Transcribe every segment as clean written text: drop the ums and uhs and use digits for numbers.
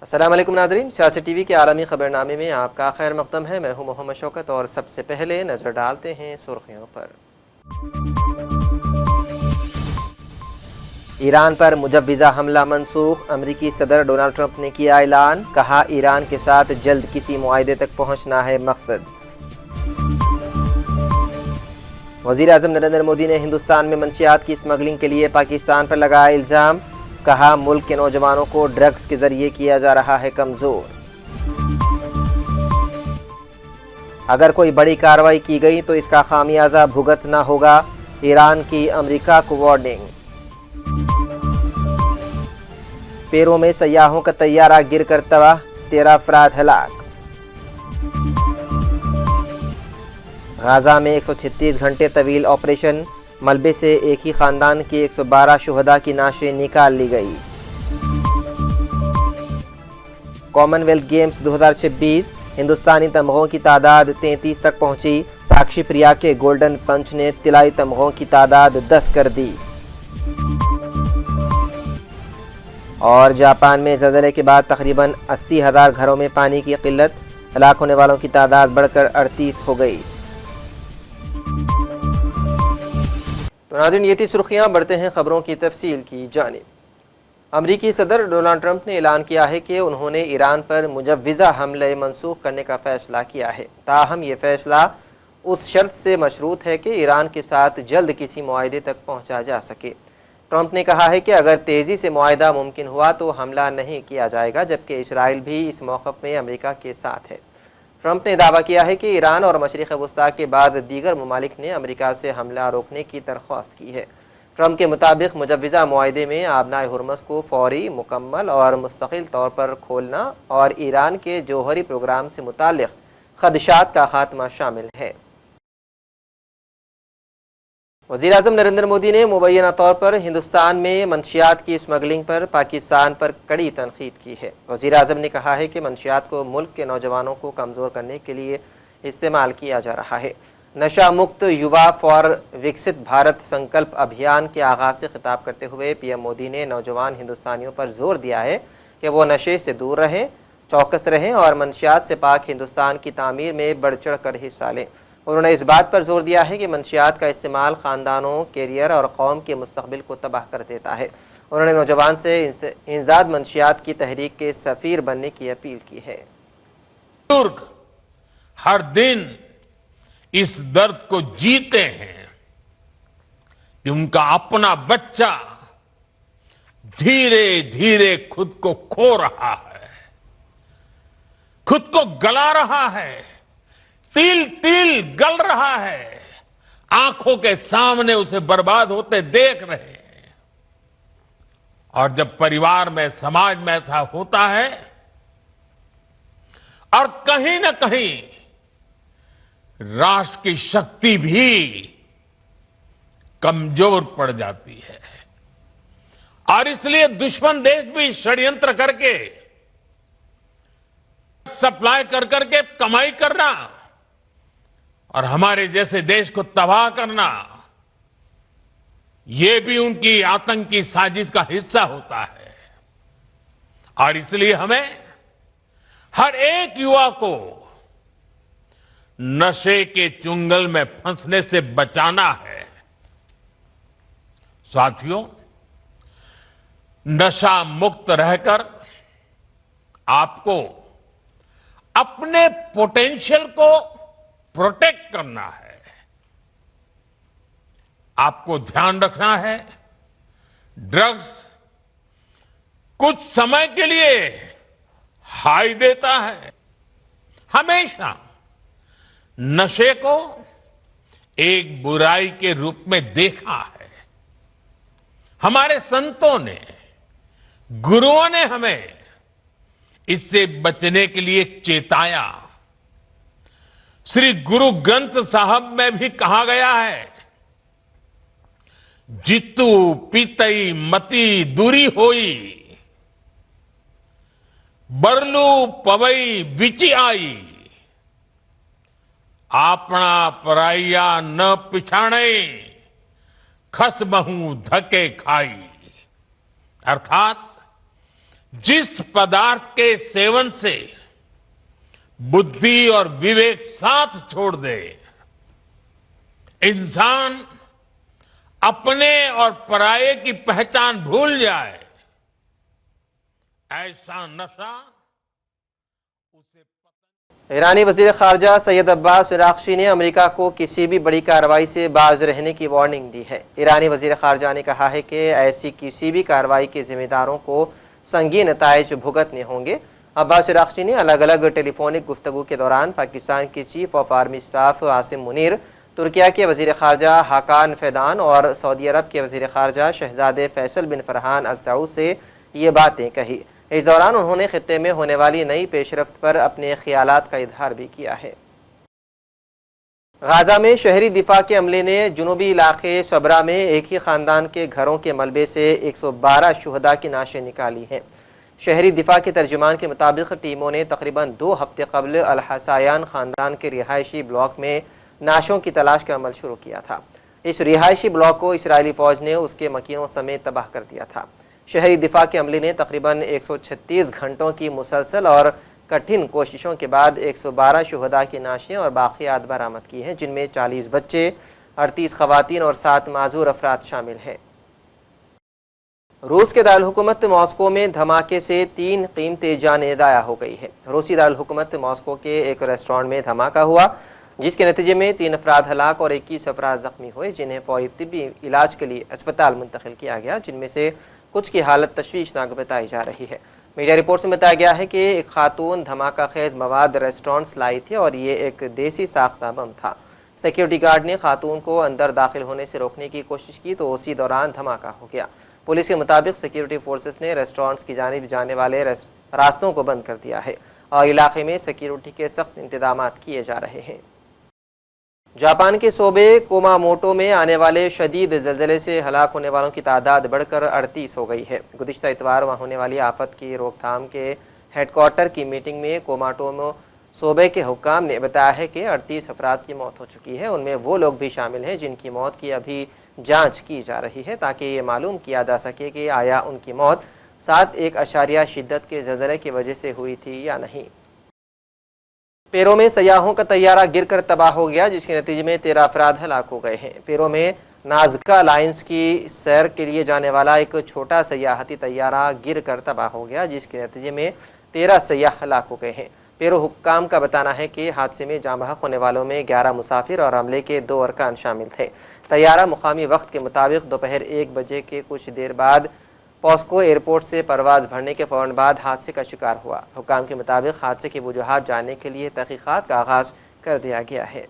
अस्सलाम वालेकुम नाज़रीन, सियासी टीवी के आलमी खबरनामे में आपका खैर मक़दम है। मैं हूं मोहम्मद शौकत और सबसे पहले नज़र डालते हैं सुर्खियों पर। ईरान पर मुजव्विज़ा हमला मनसूख, अमरीकी सदर डोनाल्ड ट्रंप ने किया ऐलान, कहा ईरान के साथ जल्द किसी मुआहदे तक पहुंचना है मकसद। वज़ीर आज़म नरेंद्र मोदी ने हिंदुस्तान में मंशियात की स्मगलिंग के लिए पाकिस्तान पर लगाया इल्ज़ाम, कहा मुल्क के नौजवानों को ड्रग्स के जरिए किया जा रहा है कमजोर। अगर कोई बड़ी कार्रवाई की गई तो इसका खामियाजा भुगतना होगा, ईरान की अमेरिका को वार्निंग। पेरू में सयाहों का तैयारा गिरकर तबाह, 13 अफराद हलाक। गाजा में 136 घंटे तवील ऑपरेशन, मलबे से एक ही खानदान की 112 शुहदा की नाशें निकाल ली गई। कॉमनवेल्थ गेम्स 2026, हिंदुस्तानी तमगों की तादाद 33 तक पहुंची, साक्षी प्रिया के गोल्डन पंच ने तिलाई तमगों की तादाद 10 कर दी। और जापान में ज़लज़ले के बाद तकरीबन 80,000 घरों में पानी की किल्लत, हलाक होने वालों की तादाद बढ़कर 38 हो गई। तो नाज़रीन, ये थी सुर्खियाँ। बढ़ते हैं खबरों की तफसील की जानिब। अमरीकी सदर डोनाल्ड ट्रंप ने ऐलान किया है कि उन्होंने ईरान पर मुजव्विज़ा हमले मनसूख करने का फ़ैसला किया है। ताहम ये फ़ैसला उस शर्त से मशरूत है कि ईरान के साथ जल्द किसी मुआहदे तक पहुँचा जा सके। ट्रंप ने कहा है कि अगर तेज़ी से मुआहदा मुमकिन हुआ तो हमला नहीं किया जाएगा, जबकि इसराइल भी इस मौक़िफ़ में अमेरिका के साथ है। ट्रंप ने दावा किया है कि ईरान और मशरिक़ वस्ता के बाद दीगर ममालिक ने अमेरिका से हमला रोकने की दरख्वास्त की है। ट्रंप के मुताबिक मुजव्विज़ा मुआहदे में आबनाए हुर्मुज़ को फौरी, मुकम्मल और मुस्तकिल तौर पर खोलना और ईरान के जौहरी प्रोग्राम से मुताल्लिक़ ख़दशात का खात्मा शामिल है। वज़ीर आज़म नरेंद्र मोदी ने मुबैना तौर पर हिंदुस्तान में मंशियात की स्मगलिंग पर पाकिस्तान पर कड़ी तनकीद की है। वज़ीर आज़म ने कहा है कि मंशियात को मुल्क के नौजवानों को कमज़ोर करने के लिए इस्तेमाल किया जा रहा है। नशा मुक्त युवा फॉर विकसित भारत संकल्प अभियान के आगाज़ से खिताब करते हुए पीएम मोदी ने नौजवान हिंदुस्तानियों पर जोर दिया है कि वो नशे से दूर रहें, चौकस रहें और मंशियात से पाक हिंदुस्तान की तामीर में बढ़ चढ़ कर हिस्सा लें। उन्होंने इस बात पर जोर दिया है कि मंशियात का इस्तेमाल ख़ानदानों, कैरियर और कौम के मुस्तक़बिल को तबाह कर देता है। उन्होंने नौजवान से इंसदाद मंशियात की तहरीक के सफ़ीर बनने की अपील की है। हर दिन इस दर्द को जीते हैं कि उनका अपना बच्चा धीरे धीरे खुद को खो रहा है, खुद को गला रहा है, तिल तिल गल रहा है, आंखों के सामने उसे बर्बाद होते देख रहे हैं। और जब परिवार में, समाज में ऐसा होता है और कहीं ना कहीं राष्ट्र की शक्ति भी कमजोर पड़ जाती है और इसलिए दुश्मन देश भी षड्यंत्र करके, सप्लाई कर करके कमाई करना और हमारे जैसे देश को तबाह करना, यह भी उनकी आतंकी साजिश का हिस्सा होता है। और इसलिए हमें हर एक युवा को नशे के चुंगल में फंसने से बचाना है। साथियों, नशा मुक्त रहकर आपको अपने पोटेंशियल को प्रोटेक्ट करना है। आपको ध्यान रखना है, ड्रग्स कुछ समय के लिए हाई देता है। हमेशा नशे को एक बुराई के रूप में देखा है। हमारे संतों ने, गुरुओं ने हमें इससे बचने के लिए चेताया। श्री गुरु ग्रंथ साहब में भी कहा गया है, जितु पीतई मति दूरी होई, बरलू पवई विचि आई, आपना पराइया न पिछाणे, खस बहु धके खाई। अर्थात जिस पदार्थ के सेवन से बुद्धि और विवेक साथ छोड़ दे, इंसान अपने और पराये की पहचान भूल जाए, ऐसा नशा उसे ईरानी वजीर खारजा सैयद अब्बास इराक्ची ने अमेरिका को किसी भी बड़ी कार्रवाई से बाज रहने की वार्निंग दी है। ईरानी वजीर खारजा ने कहा है कि ऐसी किसी भी कार्रवाई के जिम्मेदारों को संगीन नताइज भुगतने होंगे। अब्बास इराक्ची ने अलग अलग टेलीफोनिक गुफ्तगू के दौरान पाकिस्तान के chief of army staff Asim Munir, Türkiye के वजीर खारजा हाकान फैदान और सऊदी अरब के वजीर खारजा शहजादे फैसल बिन फरहान अल सऊद से ये बातें कही। इस दौरान उन्होंने खित्ते में होने वाली नई पेशरफ्त पर अपने ख्यालात का इजहार भी किया है। गाजा में शहरी दिफा के अमले ने जुनूबी इलाके सबरा में एक ही खानदान के घरों के मलबे से 112 शुहदा की नाशें निकाली हैं। शहरी दिफा के तर्जुमान के मुताबिक टीमों ने तकरीबन 2 हफ्ते कबल अल हसायान खानदान के रिहायशी ब्लॉक में नाशों की तलाश का अमल शुरू किया था। इस रिहायशी ब्लॉक को इसराइली फौज ने उसके मकीनों समेत तबाह कर दिया था। शहरी दिफा के अमले ने तकरीबन 136 घंटों की मुसलसल और कठिन कोशिशों के बाद 112 शुहदा की नाशें और बाक़ियात बरामद की हैं, जिनमें 40 बच्चे, 38 खवातीन और 7 माजूर अफराद शामिल हैं। रूस के दारुल हुकूमत मॉस्को में धमाके से 3 कीमती जानें ज़ाया हो गई है। रूसी दारुल हुकूमत मॉस्को के एक रेस्टोरेंट में धमाका हुआ, जिसके नतीजे में 3 अफराद हलाक और 21 अफराद जख्मी हुए, जिन्हें फौरी तिब्बी इलाज के लिए अस्पताल मुंतकिल किया गया, जिनमें से कुछ की हालत तशवीशनाक बताई जा रही है। मीडिया रिपोर्ट्स में बताया गया है कि एक खातून धमाका खेज मवाद रेस्टोरेंट्स लाई थी और ये एक देसी साख्ता बम था। सिक्योरिटी गार्ड ने खातून को अंदर दाखिल होने से रोकने की कोशिश की तो उसी दौरान धमाका हो गया। पुलिस के मुताबिक सिक्योरिटी फोर्सेस ने रेस्टोरेंट्स की जानिब जाने वाले रास्तों को बंद कर दिया है और इलाके में सिक्योरिटी के सख्त इंतजाम किए जा रहे हैं। जापान के सूबे कुमामोटो में आने वाले शदीद ज़लज़ले से हलाक होने वालों की तादाद बढ़कर 38 हो गई है। गुज़िश्ता इतवार वहाँ होने वाली आफत की रोकथाम के हेडक्वार्टर की मीटिंग में कोमाटोमो सूबे के हुक्काम ने बताया है कि 38 अफराद की मौत हो चुकी है। उनमें वो लोग भी शामिल हैं जिनकी मौत की अभी जाँच की जा रही है, ताकि ये मालूम किया जा सके कि आया उनकी मौत 7.1 शिद्दत के ज़लज़ले की वजह से हुई थी या नहीं। पेरो में सयाहों का तैयारा गिरकर तबाह हो गया, जिसके नतीजे में 13 अफराद हलाक हो गए हैं। पेरो में नाज़का लाइन्स की सैर के लिए जाने वाला एक छोटा सयाहती तैयारा गिरकर तबाह हो गया, जिसके नतीजे में 13 सयाह हलाक हो गए हैं। पेरो हुक्काम का बताना है कि हादसे में जाँ बहक होने वालों में 11 मुसाफिर और अमले के 2 अरकान शामिल थे। तैयारा मुकामी वक्त के मुताबिक दोपहर 1 बजे के कुछ देर बाद पॉस्को एयरपोर्ट से परवाज़ भरने के फ़ौरन बाद हादसे का शिकार हुआ। हुक्काम के मुताबिक हादसे की वजूहात जानने के लिए तहकीक़ात का आगाज़ कर दिया गया है।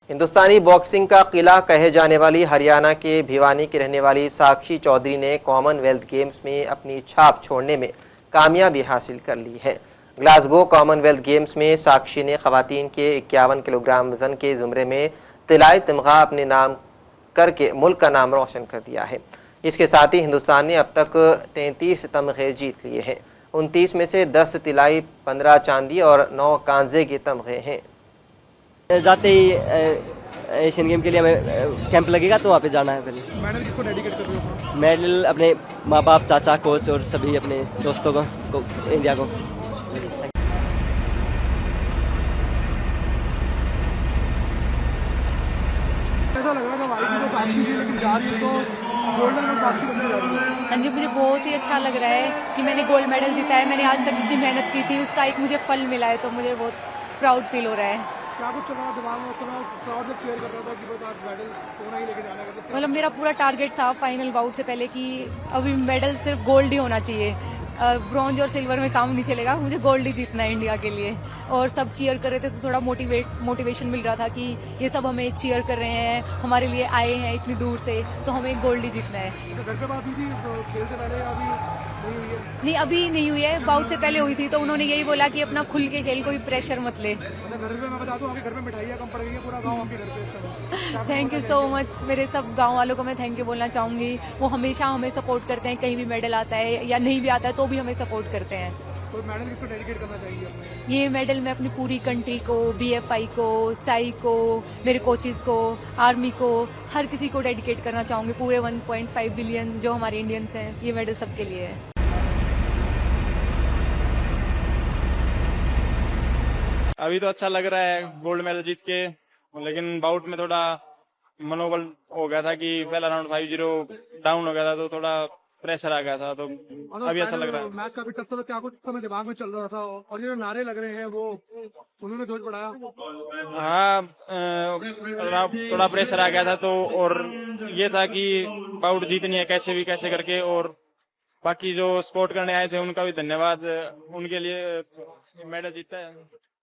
हिंदुस्तानी बॉक्सिंग का किला कहे जाने वाली हरियाणा के भिवानी की रहने वाली साक्षी चौधरी ने कॉमनवेल्थ गेम्स में अपनी छाप छोड़ने में कामयाबी हासिल कर ली है। ग्लासगो कॉमनवेल्थ गेम्स में साक्षी ने ख़वातीन के 51 किलोग्राम वज़न के ज़ुमरे में तिलाई तमगा अपने नाम करके मुल्क का नाम रोशन कर दिया है। इसके साथ ही हिंदुस्तान ने अब तक 33 तमगे जीत लिए हैं। 29 में से 10 तिलाई, 15 चांदी और 9 कांजे के तमगे हैं। जाते ही एशियन गेम के लिए हमें कैंप लगेगा तो वहाँ पे जाना है। पहले मेडल किसको डेडिकेट कर रहे हो? मेडल अपने माँ बाप, चाचा, कोच और सभी अपने दोस्तों को इंडिया को। ऐसा लग रहा था भाई तो साक्षी थी, लेकिन जा रही है तो गोल्डन में साक्षी बनने जा रही है। हाँ जी, मुझे बहुत ही अच्छा लग रहा है कि मैंने गोल्ड मेडल जीता है। मैंने आज तक जितनी मेहनत की थी उसका एक मुझे फल मिला है, तो मुझे बहुत प्राउड फील हो रहा है। क्या कुछ चल रहा दिमाग में? क्राउड लोग चीयर कर रहा था कि बस आज मेडल सोना ही लेके जाना है। मतलब मेरा पूरा टारगेट था फाइनल बाउट से पहले कि अभी मेडल सिर्फ गोल्ड ही होना चाहिए, ब्रॉन्ज और सिल्वर में काम नहीं चलेगा, मुझे गोल्ड ही जीतना है इंडिया के लिए। और सब चीयर कर रहे थे तो थोड़ा मोटिवेशन मिल रहा था कि ये सब हमें चीयर कर रहे हैं, हमारे लिए आए हैं इतनी दूर से, तो हमें गोल्ड ही जीतना है। तो घर से बात हुई थी तो खेल से पहले अभी नहीं हुई है? नहीं, अभी नहीं हुई है, बाउट से पहले हुई थी, तो उन्होंने यही बोला कि अपना खुल के खेल, कोई प्रेशर मत ले। मतलब घर पे मैं बता दूं, आपके घर पे मिठाइयाँ कम पड़ गई है, पूरा गाँव आपके घर पे। Thank you so much. मेरे सब गांव वालों को मैं थैंक यू बोलना चाहूंगी। वो हमेशा हमें सपोर्ट करते हैं, कहीं भी मेडल आता है या नहीं भी आता है तो भी हमें सपोर्ट करते हैं। तो मेडल किसको डेडिकेट करना चाहिए अपने? ये मेडल मैं अपनी पूरी कंट्री को, BFI को, साई को, मेरे कोचेस को, आर्मी को, हर किसी को डेडिकेट करना चाहूंगी। पूरे 1.5 बिलियन जो हमारे इंडियंस हैं, ये मेडल सबके लिए है। अभी तो अच्छा लग रहा है गोल्ड मेडल जीत के, लेकिन बाउट में थोड़ा मनोबल हो गया था कि पहला राउंड 5-0 डाउन हो गया था, तो थोड़ा प्रेशर आ गया था, तो अभी अच्छा लग रहा है। मैच काफी टफ था, तो क्या कुछ समय दिमाग में चल रहा था, और ये जो नारे लग रहे हैं वो उन्होंने जोश बढ़ाया? हाँ, थोड़ा प्रेशर आ गया था, तो और ये था कि बाउट जीतनी है कैसे भी कैसे करके, और बाकी जो सपोर्ट करने आए थे उनका भी धन्यवाद, उनके लिए मेडल जीता है।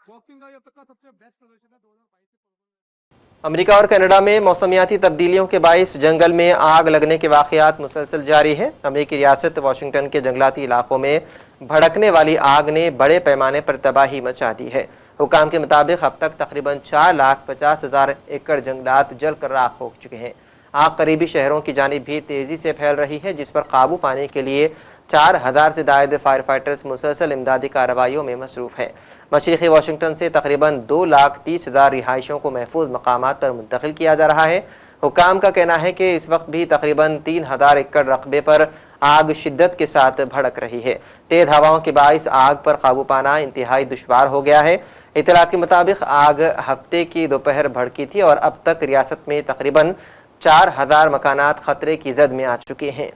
बॉक्सिंग का ये अब तक का सबसे बेस्ट प्रदर्शन है 2022 से। अमेरिका और कनाडा में मौसमियाती तब्दीलियों के बाइस जंगल में आग लगने के वाक़यात मुसलसल जारी है। अमेरिकी रियासत वाशिंगटन के जंगलाती इलाकों में भड़कने वाली आग ने बड़े पैमाने पर तबाही मचा दी है। हुकाम के मुताबिक अब तक तकरीबन 4,50,000 एकड़ जंगलात जलकर राख हो चुके हैं। आग करीबी शहरों की जानिब भी तेज़ी से फैल रही है, जिस पर काबू पाने के लिए 4,000 से जायद फायर फाइटर्स मुसलसल इमदादी कार्रवाइयों में मसरूफ़ हैं। मशरिक़ी वाशिंगटन से तकरीबन 2,30,000 रिहाइशों को महफूज मकामात पर मुंतकिल किया जा रहा है। हुकाम का कहना है कि इस वक्त भी तकरीबन 3,000 एकड़ रकबे पर आग शिद्दत के साथ भड़क रही है। तेज़ हवाओं के बाइस आग पर काबू पाना इंतहाई दुश्वार हो गया है। इत्तला के मुताबिक आग हफ्ते की दोपहर भड़की थी और अब तक रियासत में तकरीबन 4,000 मकानात खतरे की जद में आ चुके हैं।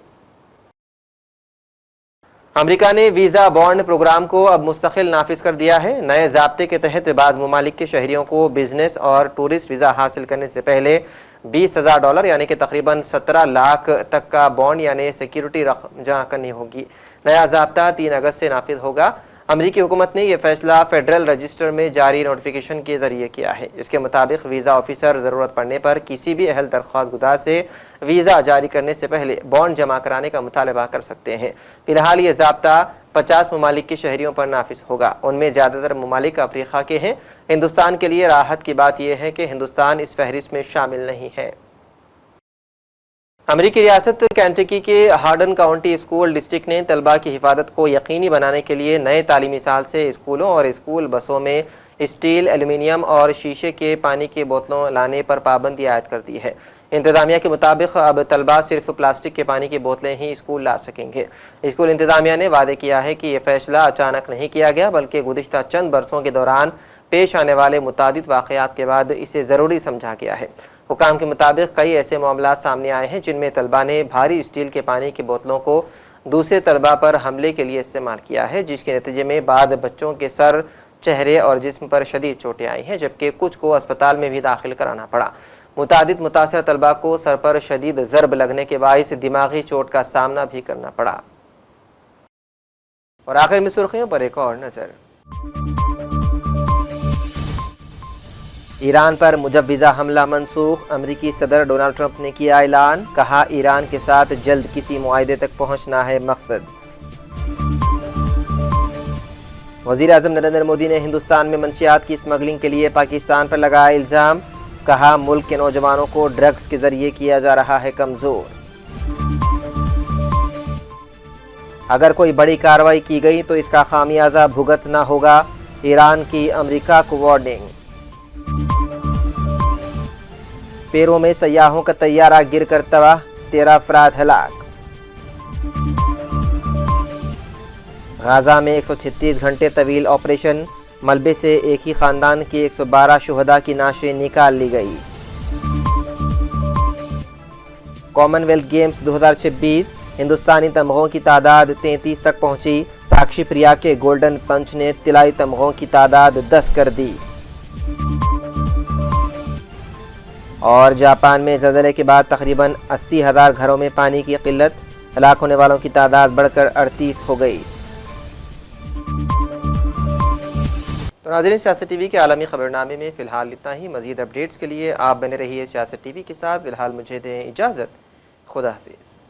अमेरिका ने वीज़ा बॉन्ड प्रोग्राम को अब मुस्तकिल नाफिज कर दिया है। नए ज़ाब्ते के तहत बाज़ ममालिक के शहरियों को बिजनेस और टूरिस्ट वीज़ा हासिल करने से पहले $20,000 यानी कि तकरीबन 17 लाख तक का बॉन्ड यानी सिक्योरिटी रकम जमा करनी होगी। नया ज़ाब्ता 3 अगस्त से नाफिज होगा। अमेरिकी हुकूमत ने यह फैसला फेडरल रजिस्टर में जारी नोटिफिकेशन के जरिए किया है। इसके मुताबिक वीज़ा ऑफिसर ज़रूरत पड़ने पर किसी भी अहल दरख्वास्त गुदार से वीज़ा जारी करने से पहले बॉन्ड जमा कराने का मुतालबा कर सकते हैं। फिलहाल ये ज़ाब्ता 50 ममालिक के शहरियों पर नाफिज होगा। उनमें ज़्यादातर ममालिक अफ्रीका के हैं। हिंदुस्तान के लिए राहत की बात यह है कि हिंदुस्तान इस फहरिस्त में शामिल नहीं है। अमेरिकी रियासत कैंटकी के हार्डन काउंटी स्कूल डिस्ट्रिक्ट ने तलबा की हिफाजत को यकीनी बनाने के लिए नए तालीमी साल से स्कूलों और स्कूल बसों में स्टील, एल्युमिनियम और शीशे के पानी की बोतलों लाने पर पाबंदी आयद कर दी है। इंतजामिया के मुताबिक अब तलबा सिर्फ प्लास्टिक के पानी की बोतलें ही स्कूल ला सकेंगे। स्कूल इंतजामिया ने वादे किया है कि यह फैसला अचानक नहीं किया गया, बल्कि गुज़िश्ता चंद बरसों के दौरान पेश आने वाले मुतादिद वाक़यात के बाद इसे ज़रूरी समझा गया है। हुकाम के मुताबिक कई ऐसे मामला सामने आए हैं जिनमें तलबा ने भारी स्टील के पानी की बोतलों को दूसरे तलबा पर हमले के लिए इस्तेमाल किया है, जिसके नतीजे में बाद बच्चों के सर, चेहरे और जिस्म पर शदीद चोटें आई हैं, जबकि कुछ को अस्पताल में भी दाखिल कराना पड़ा। मुतादिद मुतासर तलबा को सर पर शदीद ज़रब लगने के बाइस दिमागी चोट का सामना भी करना पड़ा। और आखिर में सुर्खियों पर एक और नज़र। ईरान पर मुजव्विज़ा हमला मनसूख। अमेरिकी सदर डोनाल्ड ट्रंप ने किया ऐलान, कहा ईरान के साथ जल्द किसी मुआहदे तक पहुंचना है मकसद। वज़ीर आज़म नरेंद्र मोदी ने हिंदुस्तान में मंशियात की स्मगलिंग के लिए पाकिस्तान पर लगाया इल्ज़ाम, कहा मुल्क के नौजवानों को ड्रग्स के जरिए किया जा रहा है कमज़ोर। अगर कोई बड़ी कार्रवाई की गई तो इसका खामियाजा भुगतना होगा, ईरान की अमेरिका को वार्निंग। पेरू में सयाहों का तैयारा गिरकर तबाह, 13 अफराद हलाक। गाजा में 136 घंटे तवील ऑपरेशन, मलबे से एक ही खानदान के 112 शुहदा की नाशें निकाल ली गई। कॉमनवेल्थ गेम्स 2026, हिंदुस्तानी तमगों की तादाद 33 तक पहुंची। साक्षी प्रिया के गोल्डन पंच ने तिलाई तमगों की तादाद 10 कर दी। और जापान में ज़लज़ले के बाद तकरीबन 80,000 घरों में पानी की किल्लत, हलाक होने वालों की तादाद बढ़कर 38 हो गई। तो नाज़रीन, सियासत टीवी के आलमी खबरनामे में फ़िलहाल इतना ही। मज़ीद अपडेट्स के लिए आप बने रहिए सियासत टीवी के साथ। फ़िलहाल मुझे दें इजाज़त। खुदा हाफिज़।